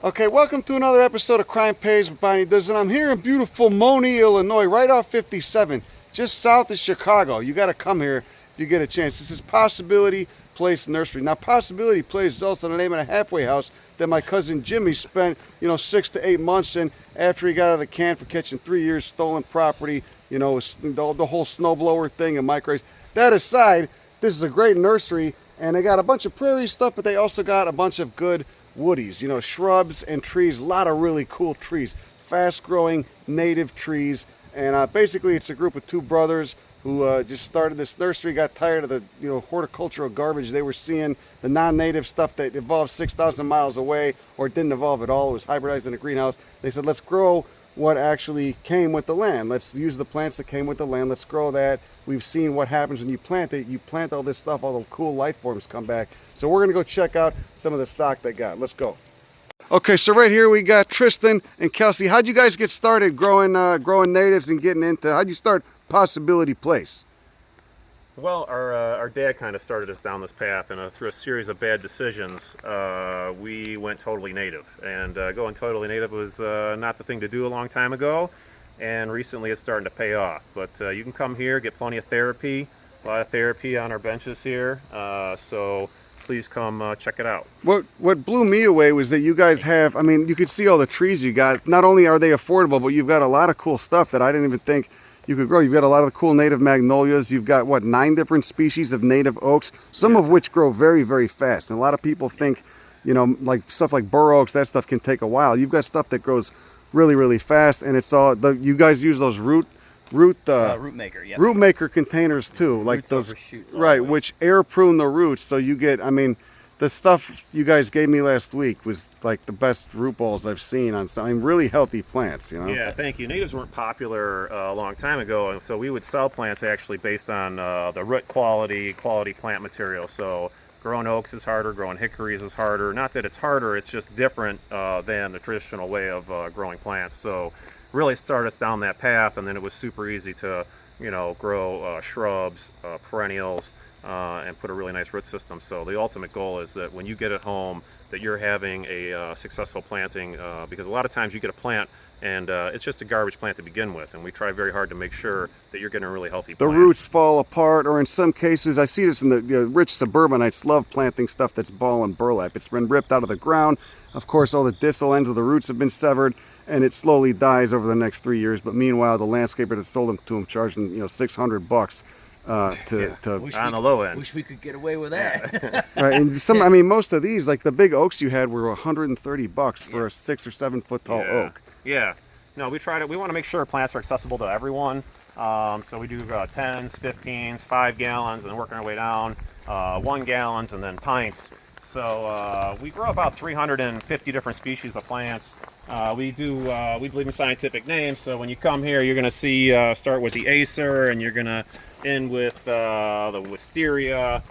Okay, welcome to another episode of Crime Pays with Bonnie Does, and I'm here in beautiful Monee, Illinois, right off 57, just south of Chicago. You got to come here if you get a chance. This is Possibility Place Nursery. Now, Possibility Place is also the name of a halfway house that my cousin Jimmy spent, 6 to 8 months in after he got out of the can for catching 3 years stolen property, the whole snowblower thing and micros. That aside, this is a great nursery, and they got a bunch of prairie stuff, but they also got a bunch of good woodies, shrubs and trees, a lot of really cool trees, fast growing native trees. And basically it's a group of two brothers who just started this nursery, got tired of the horticultural garbage they were seeing, the non-native stuff that evolved 6,000 miles away or didn't evolve at all. It was hybridized in a greenhouse. They said, let's grow what actually came with the land. Let's use the plants that came with the land. Let's grow that. We've seen what happens when you plant it. You plant all this stuff, all the cool life forms come back. So we're gonna go check out some of the stock they got. Let's go. Okay, so right here we got Tristan and Kelsey. How'd you guys get started growing natives and getting into, how'd you start Possibility Place? Well, our dad kind of started us down this path, and through a series of bad decisions, we went totally native. And going totally native was not the thing to do a long time ago, and recently it's starting to pay off. But you can come here, get plenty of therapy, a lot of therapy on our benches here, so please come check it out. What blew me away was that you guys have, you could see all the trees you got. Not only are they affordable, but you've got a lot of cool stuff that I didn't even think you could grow. You've got a lot of the cool native magnolias. You've got, 9 different species of native oaks, some of which grow very, very fast. And a lot of people think, like stuff like bur oaks, that stuff can take a while. You've got stuff that grows really, really fast, and it's all, you guys use those RootMaker, yeah. RootMaker containers too, like Roots those, over shoots, right, always. which air prune the roots, so you get, the stuff you guys gave me last week was like the best root balls I've seen on some, really healthy plants, Yeah, thank you. Natives weren't popular a long time ago, and so we would sell plants actually based on the root quality plant material. So growing oaks is harder, growing hickories is harder. Not that it's harder, it's just different than the traditional way of growing plants. So really started us down that path, and then it was super easy to grow shrubs, perennials, and put a really nice root system. So the ultimate goal is that when you get it home, that you're having a successful planting, because a lot of times you get a plant and it's just a garbage plant to begin with, and we try very hard to make sure that you're getting a really healthy plant. The roots fall apart, or in some cases, I see this in the rich suburbanites love planting stuff that's ball and burlap. It's been ripped out of the ground. Of course, all the distal ends of the roots have been severed, and it slowly dies over the next 3 years. But meanwhile, the landscaper that sold them to him charged him, $600 to on the low end. Wish we could get away with that. right. And some, most of these, like the big oaks you had, were $130 for a 6 or 7 foot tall oak. Yeah. No, we want to make sure plants are accessible to everyone. So we do 10s, 15s, 5 gallons, and working our way down 1 gallons, and then pints. So we grow about 350 different species of plants. We believe in scientific names. So when you come here, you're going to see start with the Acer, and you're going to end with the wisteria,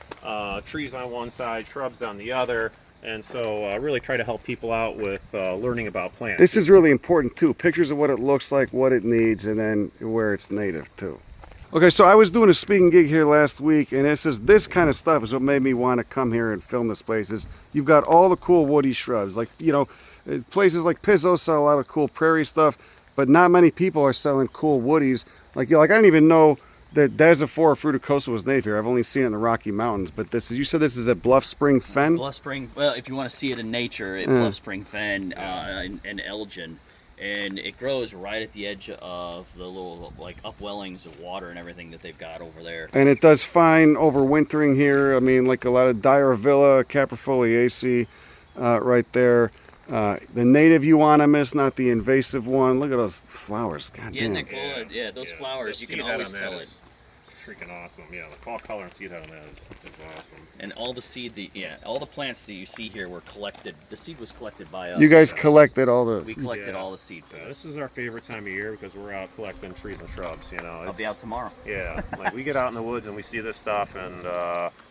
trees on one side, shrubs on the other. And so really try to help people out with learning about plants. This is really important too. Pictures of what it looks like, what it needs, and then where it's native too. Okay, so I was doing a speaking gig here last week, and this kind of stuff is what made me want to come here and film this place. Is you've got all the cool woody shrubs, like places like Pizzo sell a lot of cool prairie stuff, but not many people are selling cool woodies. Like I didn't even know that Daziphora fruticosa was native here. I've only seen it in the Rocky Mountains, but you said this is a Bluff Spring Fen? Bluff Spring, well, if you want to see it in nature, Bluff Spring Fen and Elgin. And it grows right at the edge of the little upwellings of water and everything that they've got over there. And it does fine overwintering here. Like a lot of Diarvilla, Caprifoliaceae right there. The native euonymus, not the invasive one. Look at those flowers. God damn. They're cool. Yeah, those flowers, you can always tell it. Freaking awesome. Yeah, the fall color and seed head on that is awesome. And all the seed, all the plants that you see here were collected. The seed was collected by us. You guys collected all the... We collected all the seed. So this is our favorite time of year because we're out collecting trees and shrubs. I'll be out tomorrow. Yeah, like we get out in the woods and we see this stuff, and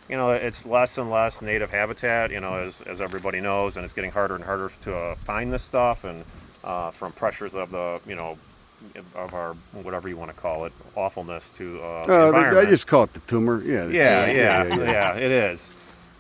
it's less and less native habitat. As everybody knows, and it's getting harder and harder to find this stuff, and from pressures of the of our, whatever you want to call it, awfulness to the environment. I just call it the tumor. Yeah, it is.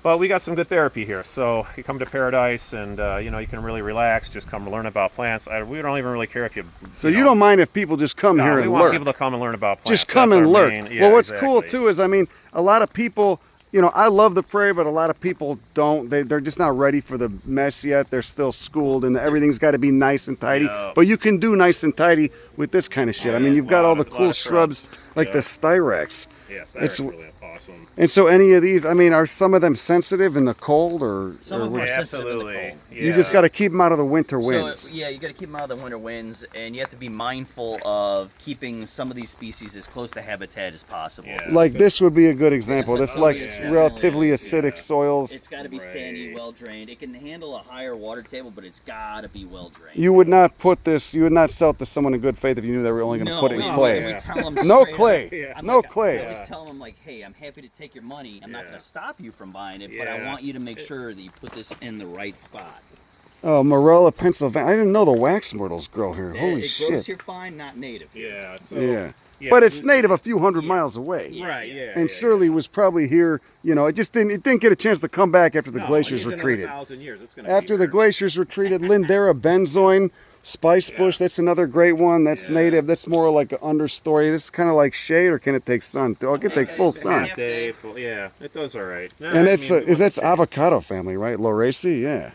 But we got some good therapy here. So you come to Paradise and, you know, you can really relax, just come learn about plants. We don't even really care if you... So you don't mind if people just come here and we want learn? people to come and learn about plants. Just come and learn. Yeah, well, what's exactly. cool too is, I mean, a lot of people, you know, I love the prairie, but a lot of people don't. They're just not ready for the mess yet. They're still schooled, and everything's got to be nice and tidy. Yeah. But you can do nice and tidy with this kind of shit. I mean, you've got all the cool shrubs, like the styrax. Yes, that's really awesome. And so any of these, I mean, are some of them sensitive in the cold, or Some of them are sensitive in the Absolutely. cold. Yeah. you just got to keep them out of the winter winds? So, yeah, you got to keep them out of the winter winds, and you have to be mindful of keeping some of these species as close to habitat as possible. Yeah. Like this would be a good example. This likes yeah. relatively acidic soils. It's got to be sandy, Right. well drained. It can handle a higher water table, but it's got to be well drained. You would not put this, you would not sell it to someone in good faith if you knew they were only going to put it in clay. We tell them No straight clay. up. Yeah. I'm No like, clay. I always tell them, like, hey, I'm happy to take your money. I'm not Yeah. going to stop you from buying it, but I Yeah. want you to make sure that you put this in the right spot. Oh, Morella, Pennsylvania. I didn't know the wax myrtles grow here. Holy it grows shit. here fine, not native. Yeah. So, Yeah. yeah, But it's native a few hundred miles away. Yeah. Right, yeah. And yeah, Shirley was probably here, you know, it didn't get a chance to come back after the No, glaciers it's another retreated. 1,000 years. It's gonna After be the here. glaciers retreated, Lindera benzoin, spice bush, that's another great one. That's Yeah. native. That's more like an understory. This is kind of like shade, or can it take sun? Oh, it can take full sun. Half day, full, yeah, it does all right. No, And I it's mean, that's avocado family, right? Lauraceae, yeah.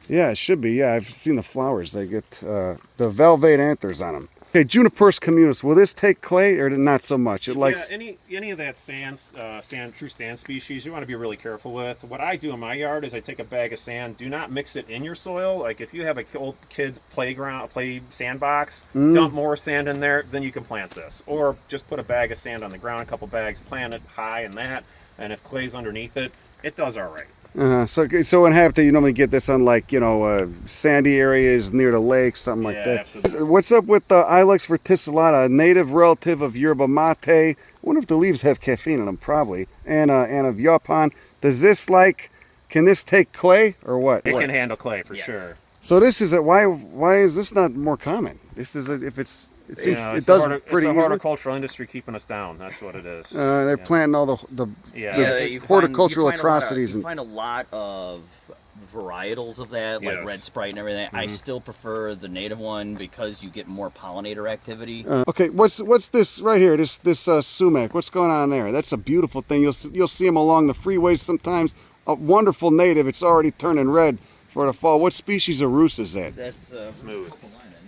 Yeah, it should be. Yeah, I've seen the flowers. They get the velvet anthers on them. Okay, Juniperus communis. Will this take clay or not so much? It likes. Yeah, any of that true sand species, you want to be really careful with. What I do in my yard is I take a bag of sand. Do not mix it in your soil. Like if you have a old kid's play sandbox, dump more sand in there, then you can plant this. Or just put a bag of sand on the ground, a couple bags, plant it high in that, and if clay's underneath it, it does all right. So in Habitat, you normally get this on like, you know, sandy areas near the lake, something like Yeah, that. absolutely. What's up with Ilex verticillata, a native relative of yerba mate? I wonder if the leaves have caffeine in them, probably. And of yaupon. Does this can this take clay or what? It can handle clay for Yes. sure. So this is why is this not more common? This is it seems You know, it does pretty it's the easily. horticultural industry keeping us down. That's what it is. They're planting all the Yeah. you horticultural find a lot of- atrocities. You find a lot of varietals of that, like Yes. red sprite and everything. I still prefer the native one because you get more pollinator activity. Okay, what's this right here? This sumac. What's going on there? That's a beautiful thing. You'll see them along the freeways sometimes. A wonderful native. It's already turning red for the fall. What species of rus is that? That's Smooth.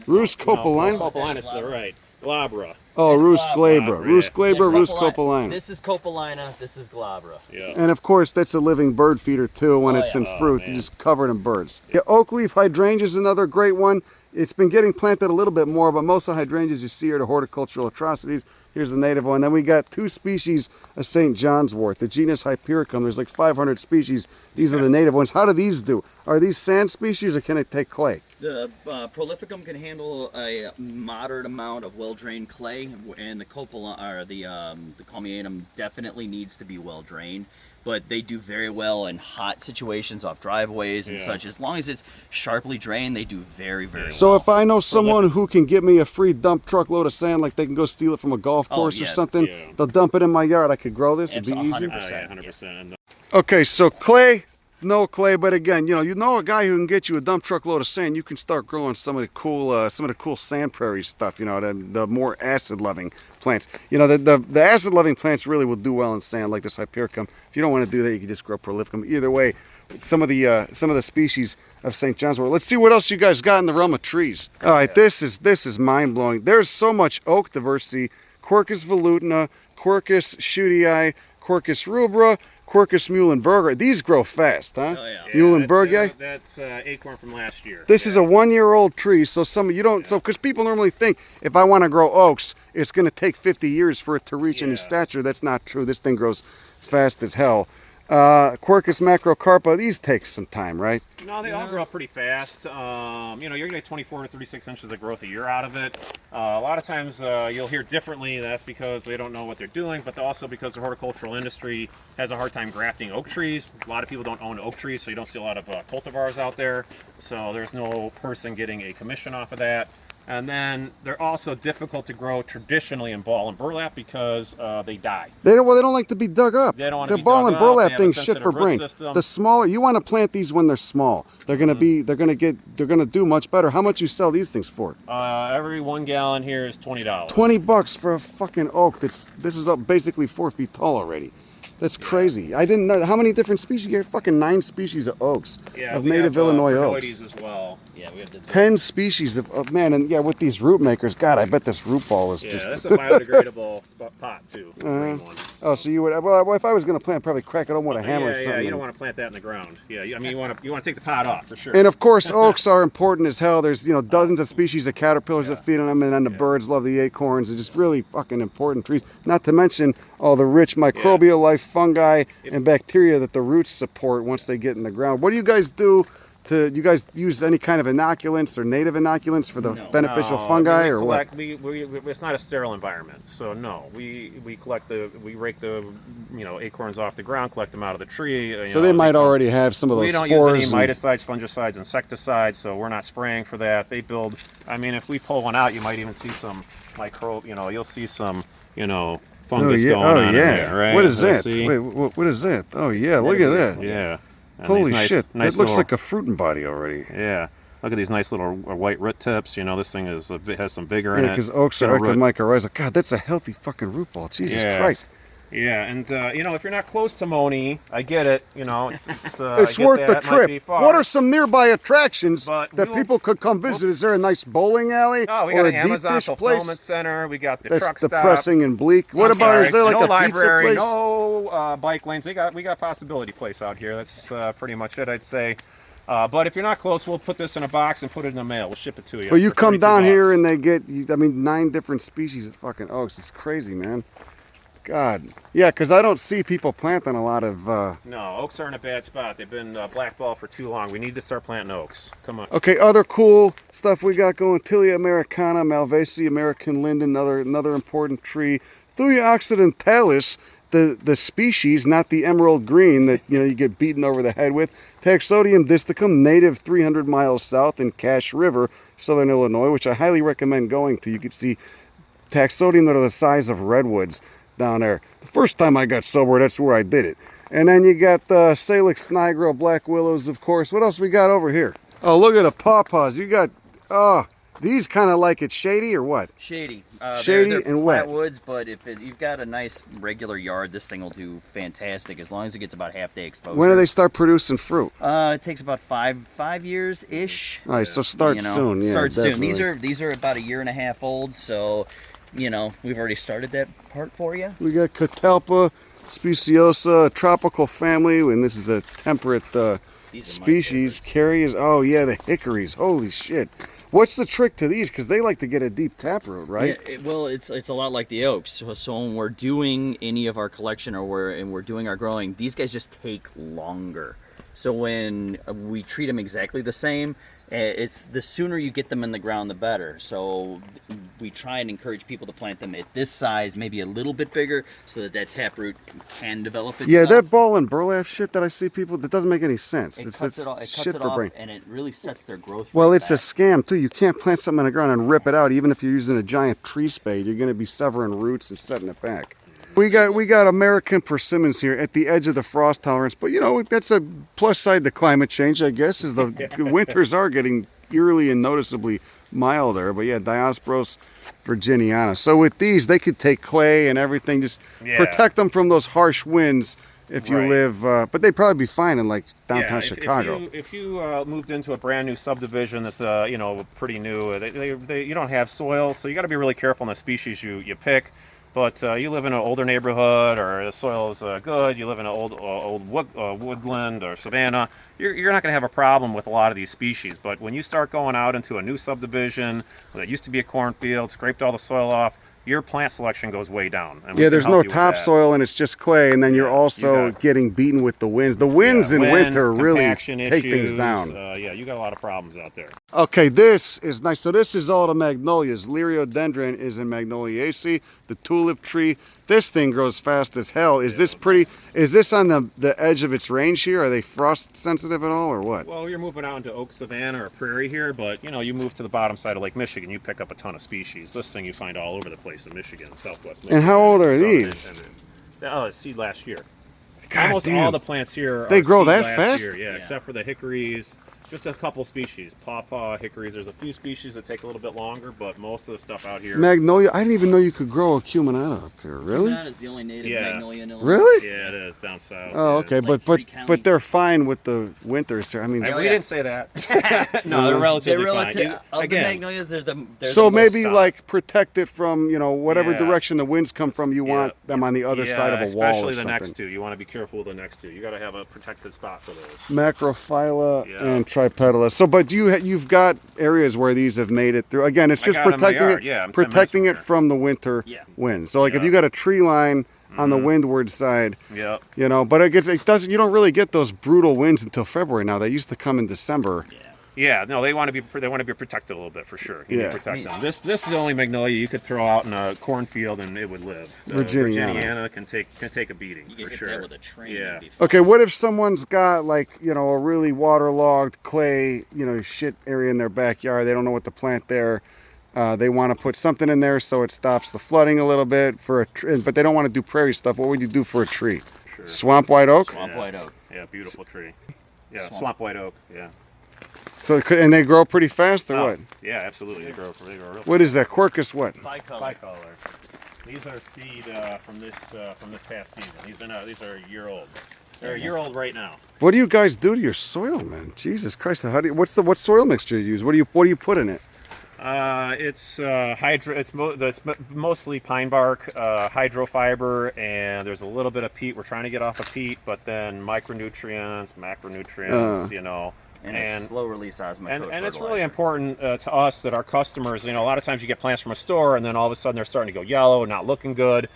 Rus copalina? Copalinus, they're right. Glabra. Oh, It's Rus glabra. glabra. Rus glabra, Yeah, Rus copalina. copalina. This is copalina. This is glabra. Yeah. And of course, that's a living bird feeder too. When Oh, it's yeah. in Oh, fruit, man. you just cover it in birds. Yeah, oak leaf hydrangea is another great one. It's been getting planted a little bit more, but most of the hydrangeas you see are the horticultural atrocities. Here's the native one. Then we got two species of St. John's wort, the genus Hypericum. There's like 500 species. These are the native ones. How do these do? Are these sand species or can it take clay? The prolificum can handle a moderate amount of well-drained clay, and the the culminatum definitely needs to be well-drained. But they do very well in hot situations off driveways and Yeah. such. As long as it's sharply drained, they do very, very So well. if I know someone who can get me a free dump truckload of sand, like they can go steal it from a golf Oh, course or yeah. something, Yeah. they'll dump it in my yard. I could grow this. It'd be easy. 100%. Oh, yeah, 100%. Okay, so clay, no clay, but again, you know a guy who can get you a dump truck load of sand. You can start growing some of the cool sand prairie stuff. You know, the more acid loving plants. You know, the acid loving plants really will do well in sand, like this Hypericum. If you don't want to do that, you can just grow prolificum. Either way, some of the species of St. John's wort. Let's see what else you guys got in the realm of trees. All right, this is mind blowing. There's so much oak diversity. Quercus velutina, Quercus schuettii, Quercus rubra, Quercus muhlenbergii. These grow fast, huh? Oh, yeah. Muhlenbergii. That's acorn from last year. This is a 1-year-old tree, so because people normally think if I want to grow oaks, it's going to take 50 years for it to reach any Yeah. stature. That's not true. This thing grows fast as hell. Quercus macrocarpa, these take some time, right? No, they all grow up pretty fast. You know, you're gonna get 24 to 36 inches of growth a year out of it. A lot of times you'll hear differently. That's because they don't know what they're doing, but also because the horticultural industry has a hard time grafting oak trees. A lot of people don't own oak trees, so you don't see a lot of cultivars out there. So there's no person getting a commission off of that. And then they're also difficult to grow traditionally in ball and burlap because they die. They don't like to be dug up. They don't want to The be ball dug and up. burlap They have a thing's shit sensitive for root brain. system. The smaller, you want to plant these when they're small. They're gonna they're gonna do much better. How much you sell these things for? Every 1 gallon here is $20. $20 for a fucking oak. This is up basically 4 feet tall already. That's crazy. I didn't know how many different species. You have fucking 9 species of oaks, of native Illinois oaks. As well. Yeah, we have the 10 species of man, and yeah, with these root makers, God, I bet this root ball is just. That's a biodegradable pot too. Green one. Oh, so you would? Well, if I was gonna plant, probably crack it open with a hammer or something. Yeah, you don't want to plant that in the ground. Yeah, I mean, you want to take the pot off for sure. And of course, oaks are important as hell. There's dozens of species of caterpillars that feed on them, and then the birds love the acorns. They're just really fucking important trees. Not to mention all the rich microbial life, fungi, and bacteria that the roots support once they get in the ground. What do you guys do? You guys use any kind of inoculants or native inoculants for the beneficial fungi or what? It's not a sterile environment, so no. We rake the acorns off the ground, collect them out of the tree. So they might already have some of those spores. We don't use any miticides, fungicides, insecticides, so we're not spraying for that. They build. I mean, if we pull one out, you might even see some microbe. You'll see some fungus going on in there, right? What is that? Wait, what is that? Oh yeah, look at that. Yeah. And holy shit! It looks like a fruiting body already. Yeah. Look at these nice little white root tips. This thing has some vigor in it. Yeah, because oaks are mycorrhizal. God, that's a healthy fucking root ball. Jesus Christ. Yeah, and if you're not close to Monee, I get it. It's worth the trip. What are some nearby attractions that people could come visit? Is there a nice bowling alley? Oh, we got an Amazon fulfillment center. We got the truck stop. That's depressing and bleak. What about? Is there like a pizza place? No bike lanes. We got Possibility Place out here. That's pretty much it, I'd say. But if you're not close, we'll put this in a box and put it in the mail. We'll ship it to you. Well, you come down here and they get, 9 different species of fucking oaks. It's crazy, man. God. Yeah, because I don't see people planting a lot of... No, oaks are in a bad spot. They've been blackballed for too long. We need to start planting oaks. Come on. Okay, other cool stuff we got going. Tilia americana, Malvaceae, American linden, another important tree. Thuja occidentalis, the species, not the emerald green that you get beaten over the head with. Taxodium disticum, native 300 miles south in Cache River, southern Illinois, which I highly recommend going to. You could see Taxodium that are the size of redwoods down there. The first time I got sober, that's where I did it. And then you got the Salix nigra, black willows, of course. What else we got over here? Oh, look at the pawpaws. You got, these kind of like it's shady or what? Shady. Shady they're and wet. Flat woods, but if you've got a nice regular yard, this thing will do fantastic as long as it gets about half-day exposure. When do they start producing fruit? It takes about five years-ish. All right, so start soon. Yeah, start definitely. soon. These are about 1.5 years old, so we've already started that part for you. We got Catalpa speciosa, a tropical family, and this is a temperate species. Carriers. Oh yeah, the hickories. Holy shit. What's the trick to these? Because they like to get a deep taproot, right? Yeah, well, it's a lot like the oaks. So when we're doing any of our collection or we're doing our growing, these guys just take longer. So when we treat them exactly the same, it's the sooner you get them in the ground, the better. So we try and encourage people to plant them at this size, maybe a little bit bigger, so that taproot can develop itself. Yeah, that ball and burlap shit that I see people, that doesn't make any sense. It it's cuts it off, shit for brain. and it really sets their growth rate Well, it's back. a scam too. You can't plant something in the ground and rip it out. Even if you're using a giant tree spade, you're going to be severing roots and setting it back. We got American persimmons here at the edge of the frost tolerance, but that's a plus side to climate change, I guess, is the winters are getting eerily and noticeably milder. But yeah, Diospyros virginiana. So with these, they could take clay and everything, just protect them from those harsh winds if you live, but they'd probably be fine in like downtown Chicago. If you moved into a brand new subdivision that's pretty new, you don't have soil, so you got to be really careful on the species you pick. But you live in an older neighborhood, or the soil is good, you live in an old woodland or savanna, you're not going to have a problem with a lot of these species. But when you start going out into a new subdivision that used to be a cornfield, scraped all the soil off, your plant selection goes way down. And yeah, there's no topsoil and it's just clay, and then you're also getting beaten with the winds. The winds in winter really take things down. You got a lot of problems out there. Okay, this is nice. So this is all the magnolias. Liriodendron is in Magnoliaceae, the tulip tree. This thing grows fast as hell. Is this pretty? Is this on the edge of its range here? Are they frost sensitive at all, or what? Well, you're moving out into oak savanna or prairie here, but you know, you move to the bottom side of Lake Michigan, you pick up a ton of species. This thing you find all over the place in Michigan, Southwest Michigan. And how old are South these? Oh, it's seed last year. God Almost damn. all the plants here They are grow seed that last fast? year, yeah, except for the hickories. Just a couple species, pawpaw, hickories. There's a few species that take a little bit longer, but most of the stuff out here. Magnolia. I didn't even know you could grow a cuminata up here. Really? That is the only native magnolia in Illinois. Really? Yeah, it is down south. Oh, yeah. okay, Like but 3 counties. but they're fine with the winters here. I mean, And Oh, we yeah. didn't say that. No, they're relatively fine. You- Of the again, magnolias, they're the so most maybe solid. like protect it from whatever Yeah. direction the winds come from. You want them on the other side of a wall or especially the something. next two. You want to be careful with the next two. You got to have a protected spot for those. Macrophylla Yeah. and tripetala. So, but you've got areas where these have made it through. Again, it's I just got 'em in my protecting yard. it, Yeah, I'm 10 minutes protecting from it here. from the winter Yeah. winds. So, like if Yeah. you got a tree line on the Mhm. windward side, Yep. but it doesn't. You don't really get those brutal winds until February now. They used to come in December. Yeah, no, they want to be protected a little bit for sure. You need Yeah. to protect them. This is the only magnolia you could throw out in a cornfield and it would live. The Virginiana. Virginiana can take a beating You can for hit sure. that with a train. Yeah. it'd be fine. Okay, what if someone's got like, a really waterlogged clay, shit area in their backyard. They don't know what to plant there. They want to put something in there so it stops the flooding a little bit for a tree, but they don't want to do prairie stuff. What would you do for a tree? Sure. Swamp white oak? Swamp Yeah. white oak. Yeah, beautiful tree. Yeah, Swamp. swamp white oak. Yeah. So and they grow pretty fast or Oh, what? Yeah, absolutely. They grow real. What is that? Quercus what? Bicolor. Bicolor. These are seed from this past season. These are a year old. They're a year old right now. What do you guys do to your soil, man? Jesus Christ! What soil mixture you use? What do you put in it? It's hydro. It's mostly pine bark, hydrofiber, and there's a little bit of peat. We're trying to get off of peat, but then micronutrients, macronutrients, And a slow release osmocote and it's really fertilizer. important to us that our customers, a lot of times you get plants from a store and then all of a sudden they're starting to go yellow, not looking good.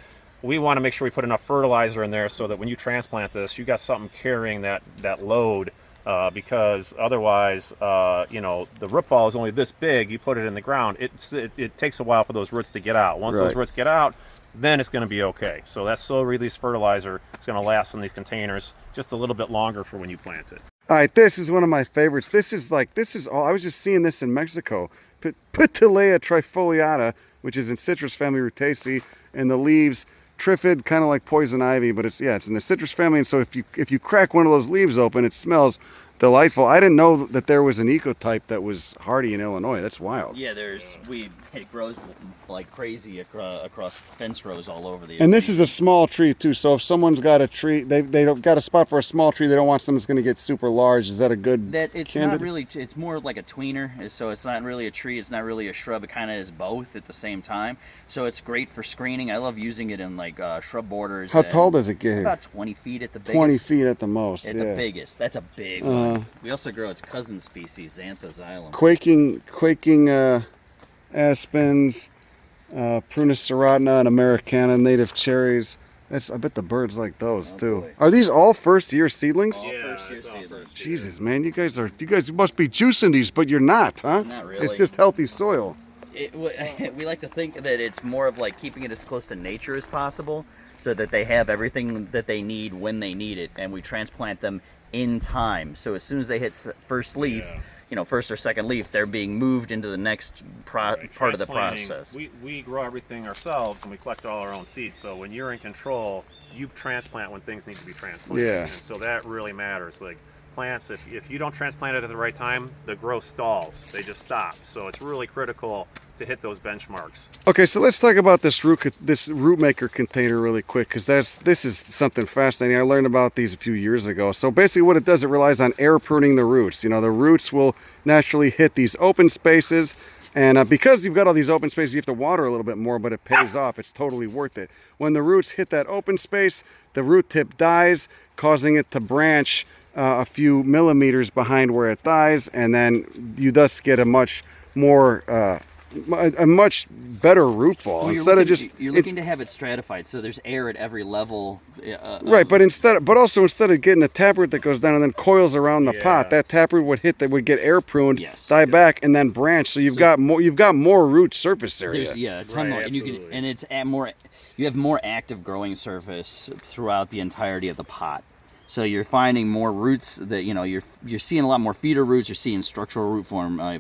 We want to make sure we put enough fertilizer in there so that when you transplant this, you got something carrying that load. Because otherwise, the root ball is only this big. You put it in the ground. It takes a while for those roots to get out. Once those Right. roots get out, then it's going to be okay. So that slow release fertilizer is going to last in these containers just a little bit longer for when you plant it. All right, this is one of my favorites. This is all. I was just seeing this in Mexico. Pitulea trifoliata, which is in citrus family Rutaceae, and the leaves triffid, kind of like poison ivy, but it's in the citrus family. And so if you crack one of those leaves open, it smells delightful. I didn't know that there was an ecotype that was hardy in Illinois. That's wild. Yeah, it grows like crazy across fence rows all over the. And this is a small tree too. So if someone's got a tree, they've got a spot for a small tree. They don't want something that's going to get super large. Is that a good? It's candidate? not really. It's more like a tweener. So it's not really a tree. It's not really a shrub. It kind of is both at the same time. So it's great for screening. I love using it in like shrub borders. How tall does it get here? About 20 feet at the biggest. 20 feet at the most. At yeah. the biggest. That's a big one. We also grow its cousin species, Xanthoxylum. Quaking aspens, Prunus serratna, and Americana native cherries. I bet the birds like those too. boy. Are these all first year seedlings? All Yeah, first year it's all seedlings. first year. Jesus, man, you guys must be juicing these, but you're not, huh? Not really. It's just healthy soil. We like to think that it's more of like keeping it as close to nature as possible so that they have everything that they need when they need it, and we transplant them in time. So as soon as they hit first leaf, first or second leaf, they're being moved into the next part of the Transplanting, process. We grow everything ourselves and we collect all our own seeds. So when you're in control, you transplant when things need to be transplanted. Yeah. And so that really matters. Like plants, if you don't transplant it at the right time, the growth stalls. They just stop. So it's really critical to hit those benchmarks. Okay, so let's talk about this RootMaker container really quick, because this is something fascinating. I learned about these a few years ago. So basically what it does, it relies on air pruning the roots. The roots will naturally hit these open spaces, and because you've got all these open spaces, you have to water a little bit more, but it pays off. It's totally worth it. When the roots hit that open space, the root tip dies, causing it to branch a few millimeters behind where it dies, and then you thus get a much better root ball. Well, you're looking to have it stratified, so there's air at every level. Right, but instead of getting a taproot that goes down and then coils around the pot, that taproot would get air pruned, die back, and then branch. So you've got more root surface area. There's a ton more, and absolutely. and it's at more. you have more active growing surface throughout the entirety of the pot. So you're finding more roots that, you know, you're seeing a lot more feeder roots, you're seeing structural root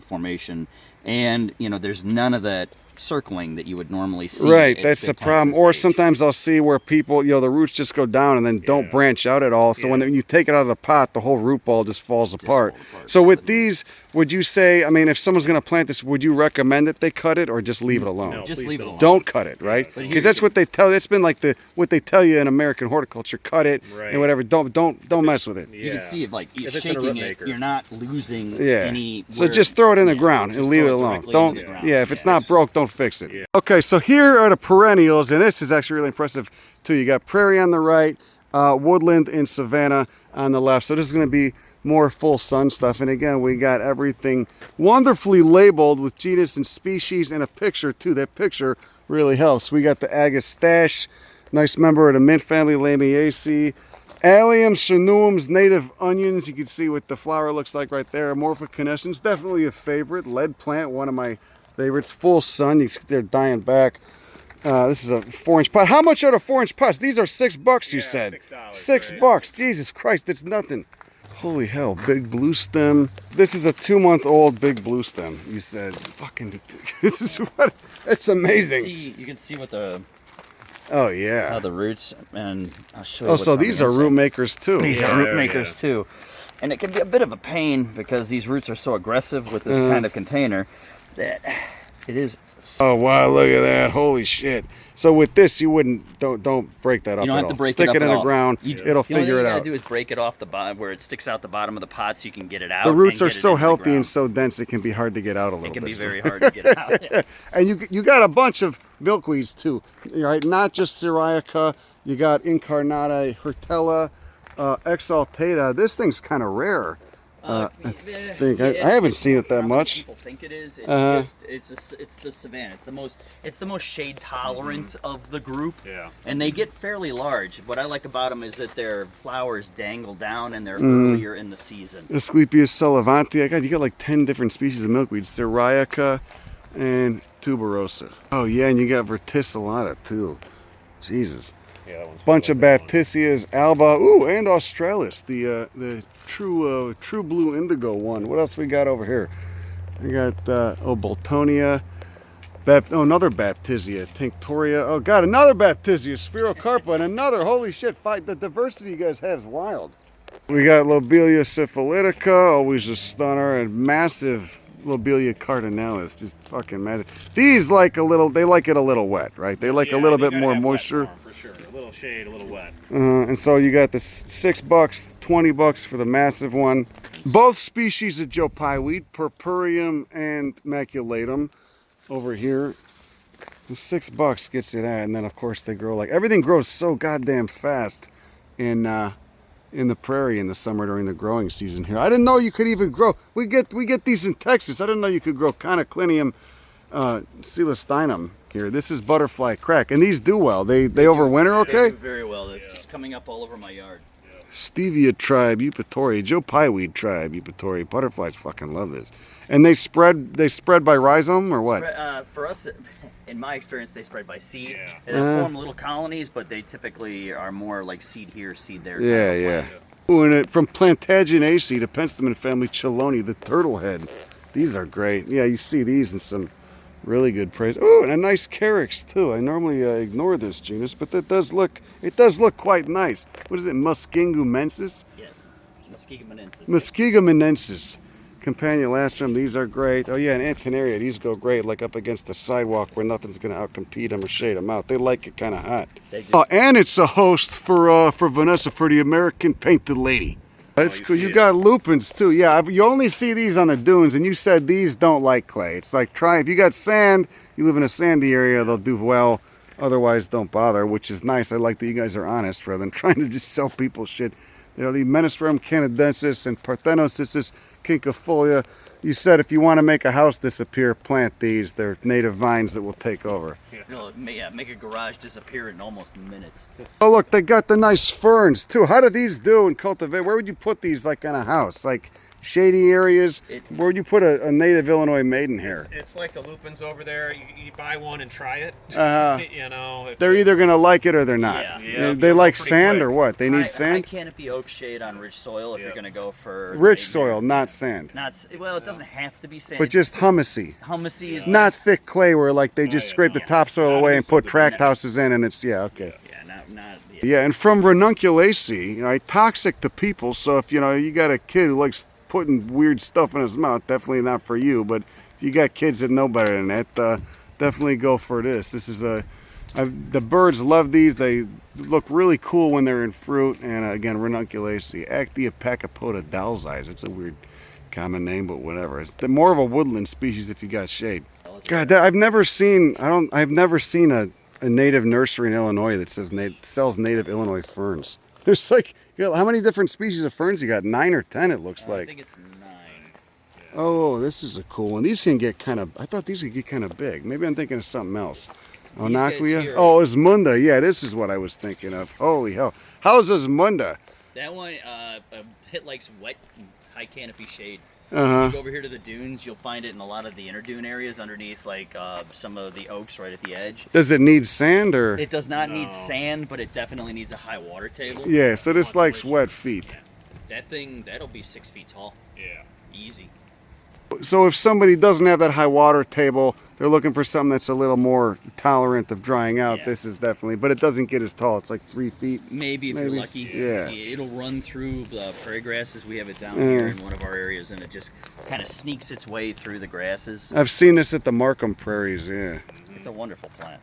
formation, and, you know, there's none of that circling that you would normally see. Right, that's the problem. Or sometimes I'll see where people, you know, the roots just go down and then don't branch out at all. So when you take it out of the pot, the whole root ball just falls apart. So with these, would you say, I mean, if someone's going to plant this, would you recommend that they cut it or just leave it alone? No, just leave it alone. Don't cut it, right? Because that's what they tell. It's been like what they tell you in American horticulture: cut it and whatever. Don't mess with it. You can see if like you're shaking it, you're not losing any. So just throw it in the ground and leave it alone. Don't. Yeah, if it's not broke, don't fix it. Okay, so here are the perennials, and this is actually really impressive too. You got prairie on the right, woodland and savanna on the left. So this is going to be more full sun stuff. And again, we got everything wonderfully labeled with genus and species and a picture too. That picture really helps. We got the agastache, nice member of the mint family, Lamiaceae. Allium, Chinoums, native onions. You can see what the flower looks like right there. Amorphocanescens, definitely a favorite. Lead plant, one of my favorites. Full sun, they're dying back. This is a 4-inch pot. How much are the 4-inch pots? These are $6, you said. $6. Jesus Christ, it's nothing. Holy hell, big blue stem. This is a 2-month-old big blue stem, you said. Fucking, this is what, that's amazing. You can see what the... Oh yeah. The roots, and I'll show you. Oh, so these are root makers too. These are root makers too. And it can be a bit of a pain because these roots are so aggressive with this kind of container that it is. Oh wow, look at that. Holy shit. So with this you don't break that up. You don't at have all. to break Stick it up in at the all. ground. It'll figure it out. The only thing you gotta do is break it off the bottom where it sticks out the bottom of the pot so you can get it out. The roots are so healthy and so dense it can be hard to get out a little bit. It can be very hard to get out. Yeah. And you got a bunch of milkweeds too, right? Not just Syriaca. You got Incarnata, Hortella, Exaltata. This thing's kind of rare. I think I haven't seen it that much. People think it is. It's it's the savanna. It's the most shade tolerant of the group. Yeah. And they get fairly large. What I like about them is that their flowers dangle down and they're earlier in the season. Asclepias sullivanti. You got like 10 different species of milkweed. Syriaca and tuberosa. Oh yeah, and you got verticillata too. Jesus. Yeah, that one's bunch of Baptisias, Alba, ooh, and Australis, the true blue indigo one. What else we got over here? We got Boltonia, another Baptisia, Tinctoria. Oh god, another Baptisia, Spherocarpa, and another. Holy shit! The diversity you guys have is wild. We got Lobelia syphilitica, always a stunner, and massive Lobelia cardinalis, just fucking massive. These like a little. They like it a little wet, right? They like a little bit more moisture. Sure, a little shade, a little wet. And so you got the $6, $20 for the massive one. Both species of Joe Pye weed, Purpureum and maculatum, over here. The $6 gets you that, and then of course they grow like everything grows so goddamn fast in the prairie in the summer during the growing season here. I didn't know you could even grow. We get these in Texas. I didn't know you could grow Conoclinium celestinum. Here, this is butterfly crack, and these do well. They overwinter okay? They do very well. It's just coming up all over my yard. Yeah. Stevia tribe, Eupatori, Joe Pye weed tribe, Eupatori. Butterflies fucking love this. And they spread by rhizome or what? For us, in my experience, they spread by seed. Yeah. They form little colonies, but they typically are more like seed here, seed there. Yeah. Ooh, and from Plantagenaceae to Penstemon family, Chelone, the turtle head. These are great. Yeah, you see these in some really good praise. Oh, and a nice carex too. I normally ignore this genus, but it does look quite nice. What is it, Muskingummensis? Yeah, Muskingummensis. Muskingummensis. Campanulastrum, these are great. Oh yeah, and Antenaria, these go great, like up against the sidewalk where nothing's gonna outcompete them or shade them out. They like it kind of hot. Oh, and it's a host for Vanessa, for the American painted lady. That's cool. You got lupins too. Yeah, you only see these on the dunes, and you said these don't like clay. It's like if you got sand, you live in a sandy area, they'll do well. Otherwise, don't bother, which is nice. I like that you guys are honest rather than trying to just sell people shit. You know, the Menisterium canadensis and Parthenocissus quinquefolia. You said if you want to make a house disappear, plant these. They're native vines that will take over. Yeah, make a garage disappear in almost minutes. Oh look, they got the nice ferns too. How do these do in cultivate? Where would you put these like in a house? Like shady areas. Where'd you put a native Illinois maidenhair? It's like the lupins over there. You buy one and try it. You know, they're either gonna like it or they're not. Yeah. They like sand quick. or what? They need sand. High canopy oak shade on rich soil if you're going to go for Rich soil, not sand. Well, it doesn't have to be sand. But just humusy. Humusy is Not nice. thick clay where like they just scrape the topsoil away and put tract houses in, and it's okay. Yeah, and from ranunculaceae, right, toxic to people. So if you got a kid who likes putting weird stuff in his mouth, definitely not for you. But if you got kids that know better than that, definitely go for this. This is the birds love these. They look really cool when they're in fruit. And again, ranunculaceae, Actea pachypoda dalsais. It's a weird common name, but whatever. It's more of a woodland species if you got shade. God, I've never seen a native nursery in Illinois that sells native Illinois ferns. There's like, how many different species of ferns you got? 9 or 10 it looks like. I think it's 9. Oh, this is a cool one. These can get I thought these could get kind of big. Maybe I'm thinking of something else. Onaclia? Oh, Osmunda. Yeah, this is what I was thinking of. Holy hell. How's Osmunda? That one, it likes wet, high canopy shade. Uh-huh. If you go over here to the dunes, you'll find it in a lot of the inner dune areas underneath like some of the oaks right at the edge. Does it need sand or? It does not need sand, but it definitely needs a high water table. Yeah, so this likes wet feet. Yeah. That thing, that'll be 6 feet tall. Yeah. Easy. So if somebody doesn't have that high water table, they're looking for something that's a little more tolerant of drying out. This is definitely, but it doesn't get as tall. It's like 3 feet. Maybe if you're lucky. Yeah. It'll run through the prairie grasses. We have it down here in one of our areas, and it just kind of sneaks its way through the grasses. I've seen this at the Markham Prairies, yeah. It's a wonderful plant.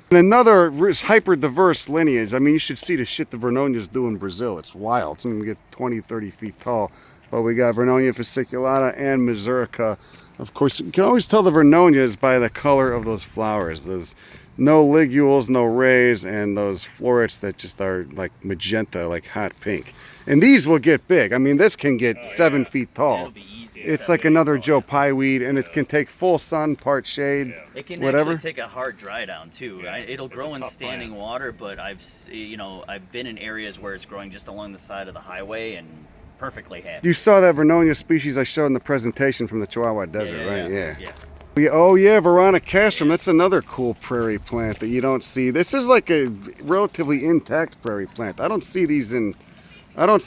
And another hyper diverse lineage. I mean, you should see the shit the Vernonias do in Brazil. It's wild. Some of them get 20, 30 feet tall. But we got Vernonia fasciculata and Mazurica. Of course, you can always tell the Vernonias by the color of those flowers. There's no ligules, no rays, and those florets that just are like magenta, like hot pink. And these will get big. I mean, this can get 7 feet tall. It'll be easy. It's like another Joe Pye weed, and it can take full sun, part shade, It can whatever. actually take a hard dry down too. It'll grow in standing water, but I've been in areas where it's growing just along the side of the highway and perfectly happy. You saw that Vernonia species I showed in the presentation from the Chihuahua Desert, right? Yeah. Oh yeah, Veronicastrum. That's another cool prairie plant that you don't see. This is like a relatively intact prairie plant. I don't see these in areas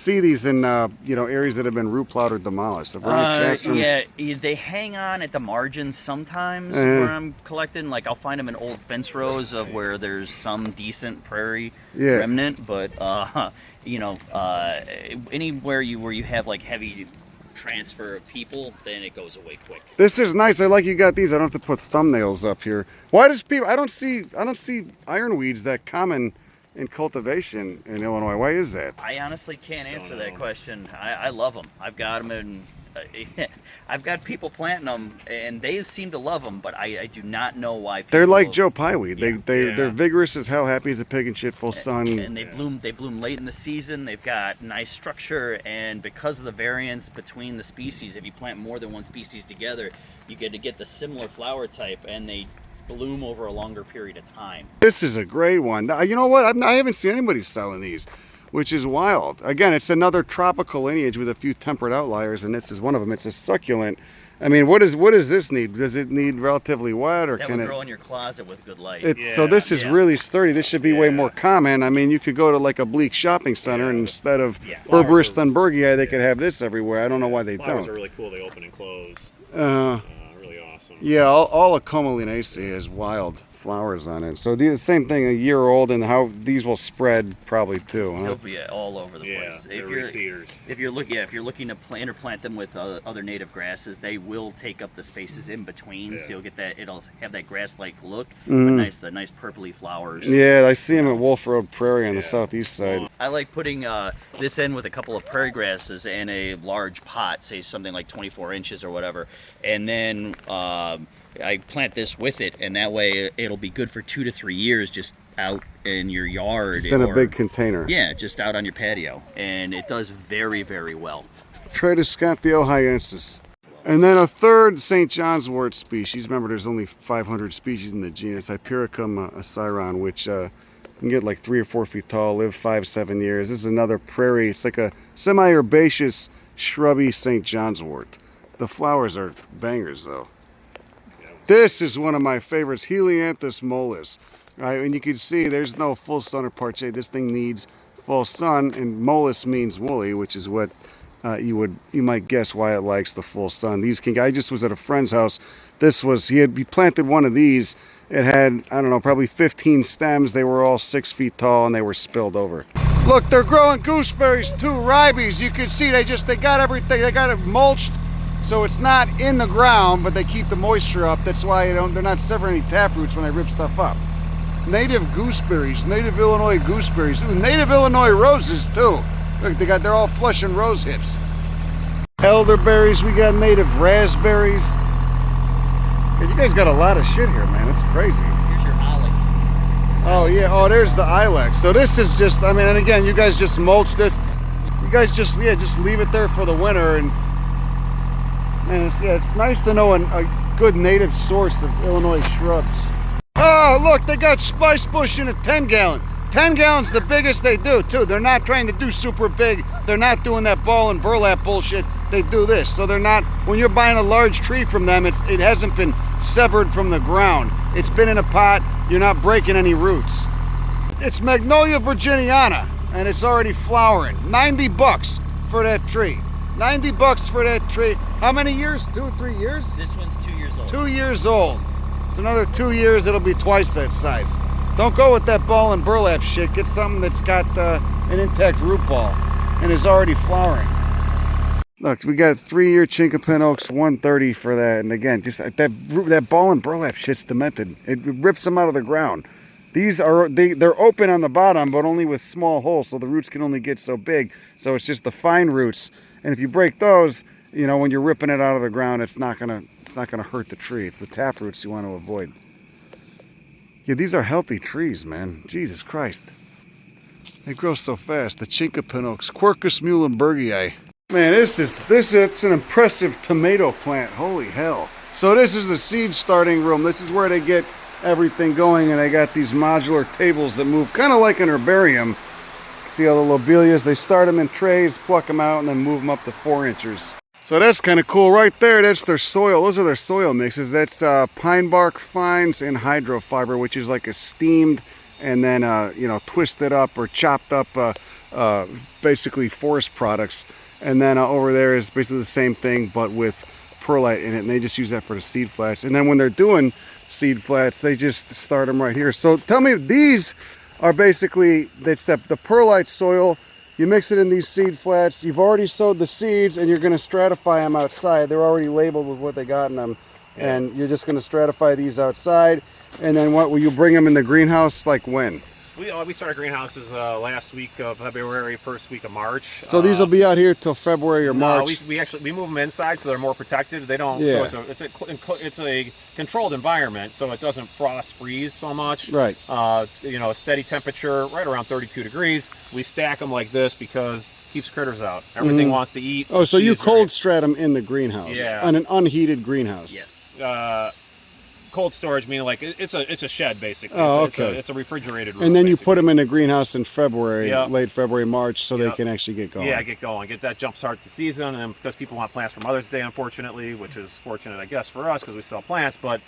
that have been root plowed or demolished. The Veronicastrum. Yeah, they hang on at the margins sometimes where I'm collecting. Like I'll find them in old fence rows of where there's some decent prairie remnant, but anywhere where you have like heavy transfer of people, then it goes away quick. This is nice. I like you got these. I don't have to put thumbnails up here. Why does people? I don't see ironweeds that common in cultivation in Illinois. Why is that? I honestly can't answer that question. I love them. I've got them in. I've got people planting them, and they seem to love them, but I do not know why. They're like Joe Pye weed. They're vigorous as hell, happy as a pig in shit, full sun. And they bloom late in the season. They've got nice structure, and because of the variance between the species, if you plant more than one species together, you get to get the similar flower type, and they bloom over a longer period of time. This is a great one. You know what? I haven't seen anybody selling these, which is wild. Again, it's another tropical lineage with a few temperate outliers, and this is one of them. It's a succulent. I mean, what does this need? Does it need relatively wet, or that can would it grow in your closet with good light? So this is really sturdy. This should be way more common. I mean, you could go to like a bleak shopping center, and instead of Berberis thunbergii, they could have this everywhere. I don't know why they Flowers don't. are really cool. They open and close. Really awesome. Yeah, all of Comolinaceae has wild flowers on it. So the same thing, a year old, and how these will spread probably too. Huh? They'll be all over the place. If you're looking to interplant them with other native grasses, they will take up the spaces in between. So you'll get that. It'll have that grass-like look, but the nice purpley flowers. Yeah, I see them at Wolf Road Prairie on the southeast side. I like putting this in with a couple of prairie grasses in a large pot, say something like 24 inches or whatever, and then I plant this with it, and that way it'll be good for 2 to 3 years just out in your yard. Just in a big container. Yeah, just out on your patio, and it does very, very well. Tradescantio hyensis. And then a third St. John's wort species. Remember, there's only 500 species in the genus, Hypericum aciron, which can get like 3 or 4 feet tall, live 5-7 years. This is another prairie. It's like a semi-herbaceous shrubby St. John's wort. The flowers are bangers though. This is one of my favorites, Helianthus mollis. Right, and you can see there's no full sun or parche. This thing needs full sun, and mollis means woolly, which is what you might guess why it likes the full sun. These I just was at a friend's house. He planted one of these. It had, I don't know, probably 15 stems. They were all 6 feet tall and they were spilled over. Look, they're growing gooseberries too, ribes. You can see they got everything. They got it mulched, so it's not in the ground, but they keep the moisture up. That's why they're not severing any taproots when they rip stuff up. Native gooseberries, native Illinois gooseberries. Ooh, native Illinois roses too. Look, they're all flush and rose hips. Elderberries, we got native raspberries. Yeah, you guys got a lot of shit here, man. It's crazy. Here's your ilex. Oh yeah, oh there's the ilex. So this is just, I mean, and again, you guys just mulch this. You guys just leave it there for the winter, and man, it's nice to know a good native source of Illinois shrubs. Oh, look, they got spice bush in a 10-gallon. 10 gallons the biggest they do, too. They're not trying to do super big. They're not doing that ball and burlap bullshit. They do this. So they're not, when you're buying a large tree from them, it hasn't been severed from the ground. It's been in a pot. You're not breaking any roots. It's Magnolia virginiana, and it's already flowering. 90 bucks for that tree. 90 bucks for that tree. How many years? 2 or 3 years? This one's 2 years old. 2 years old. So another 2 years, it'll be twice that size. Don't go with that ball and burlap shit. Get something that's got an intact root ball and is already flowering. Look, we got 3-year chinkapin oaks, 130 for that. And again, just that ball and burlap shit's demented. It rips them out of the ground. These they're open on the bottom, but only with small holes, so the roots can only get so big. So it's just the fine roots. And if you break those, you know, when you're ripping it out of the ground, it's not gonna hurt the tree. It's the tap roots you want to avoid. Yeah, these are healthy trees, man. Jesus Christ. They grow so fast. The chinkapin oaks, Quercus muhlenbergii. Man, it's an impressive tomato plant. Holy hell. So this is the seed starting room. This is where they get everything going, and they got these modular tables that move kind of like an herbarium. See all the lobelias? They start them in trays, pluck them out, and then move them up to 4 inches. So that's kind of cool right there. That's their soil. Those are their soil mixes. That's pine bark fines and hydrofiber, which is like a steamed and then twisted up or chopped up basically forest products. And then over there is basically the same thing but with perlite in it, and they just use that for the seed flats. And then when they're doing seed flats, they just start them right here. So tell me, these are basically, that's the perlite soil. You mix it in these seed flats. You've already sowed the seeds, and you're going to stratify them outside. They're already labeled with what they got in them. Yeah. And you're just going to stratify these outside. And then what will you bring them in the greenhouse? Like when? We started greenhouses last week of February, first week of March. So these will be out here till February or March. We move them inside so they're more protected. They don't. Yeah. So it's a controlled environment, so it doesn't frost freeze so much. Right. Steady temperature, right around 32 degrees. We stack them like this because it keeps critters out. Everything wants to eat. Oh, so you cold strat them in the greenhouse? Yeah. On an unheated greenhouse? Yes. Cold storage meaning like it's a shed basically. Oh, okay. It's a refrigerated room. And then basically. You put them in the greenhouse in February, Yep. late February, March, so Yep. they can actually get going. Yeah, get going. Get that jump start the season, and because people want plants for Mother's Day, unfortunately, which is fortunate, I guess, for us because we sell plants, but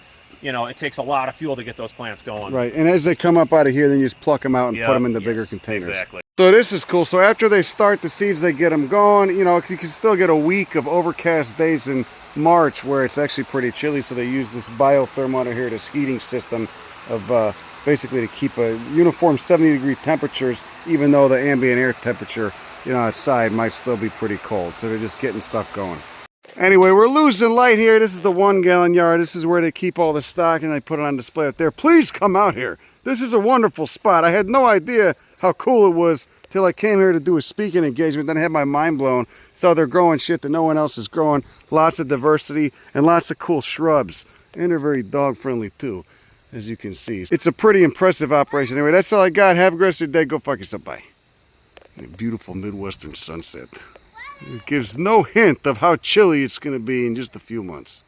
it takes a lot of fuel to get those plants going. Right, and as they come up out of here, then you just pluck them out and put them in the bigger containers. Exactly. So this is cool. So after they start the seeds, they get them going. You can still get a week of overcast days in March where it's actually pretty chilly, so they use this biothermometer here, this heating system of basically to keep a uniform 70-degree temperatures, even though the ambient air temperature outside might still be pretty cold. So they're just getting stuff going. Anyway, we're losing light here. This is the 1-gallon yard. This is where they keep all the stock and they put it on display up there. Please come out here. This is a wonderful spot. I had no idea how cool it was till I came here to do a speaking engagement. Then I had my mind blown. So they're growing shit that no one else is growing. Lots of diversity and lots of cool shrubs. And they're very dog friendly too, as you can see. It's a pretty impressive operation. Anyway, that's all I got. Have a great rest of your day. Go fuck yourself. Bye. A beautiful Midwestern sunset. It gives no hint of how chilly it's going to be in just a few months.